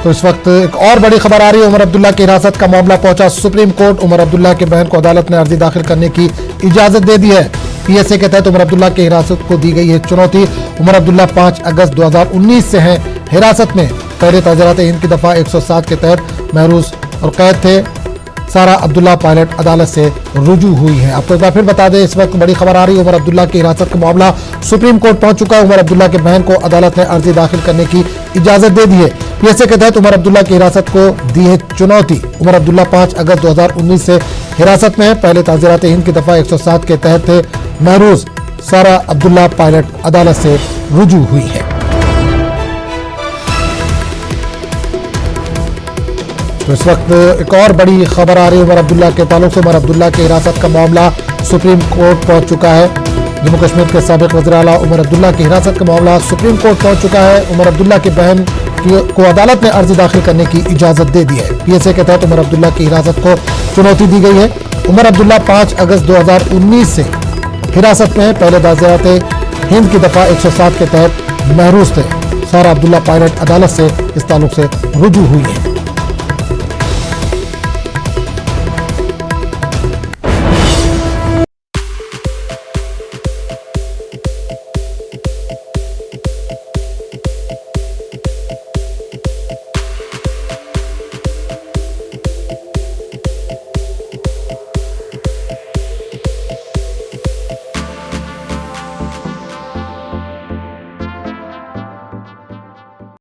तो इस वक्त एक और बड़ी खबर आ रही है। उमर अब्दुल्ला की हिरासत का मामला पहुंचा सुप्रीम कोर्ट। उमर अब्दुल्ला के बहन को अदालत ने अर्जी दाखिल करने की इजाजत दे दी है। पीएसए के तहत उमर अब्दुल्ला की हिरासत को दी गई है चुनौती। उमर अब्दुल्ला 5 अगस्त 2019 से हैं हिरासत में। पहले ताज़रात हिंद की दफा 107 के तहत महरूज और कैद थे। सारा अब्दुल्ला पायलट अदालत से रुजू हुई है। आपको एक बार फिर बता दें, इस वक्त बड़ी खबर आ रही है। उमर अब्दुल्ला की हिरासत का मामला सुप्रीम कोर्ट पहुंच चुका है। उमर अब्दुल्ला के बहन को अदालत ने अर्जी दाखिल करने की इजाजत दे दी है। पीएसए के तहत उमर अब्दुल्ला की हिरासत को दी है चुनौती। उमर अब्दुल्ला 5 अगस्त 2019 से हिरासत में है। पहले ताज़रात हिंद की दफा 107 के तहत थे महरूज। सारा अब्दुल्ला पायलट अदालत से रुजू हुई है। तो इस वक्त एक और बड़ी खबर आ रही है उमर अब्दुल्ला के ताल्लुक से। उमर अब्दुल्ला की हिरासत का मामला सुप्रीम कोर्ट पहुंच चुका है। जम्मू कश्मीर के साबिक वज़ीर आला उमर अब्दुल्ला की हिरासत का मामला सुप्रीम कोर्ट पहुंच चुका है। उमर अब्दुल्ला की बहन को अदालत ने अर्जी दाखिल करने की इजाजत दे दी है। पीएसए के तहत उमर अब्दुल्ला की हिरासत को चुनौती दी गई है। उमर अब्दुल्ला 5 अगस्त 2019 से हिरासत में पहले ताज़रात हिंद की दफा 107 के तहत महरूज थे। सारा अब्दुल्ला पायलट अदालत से इस ताल्लुक से रुजू हुई है।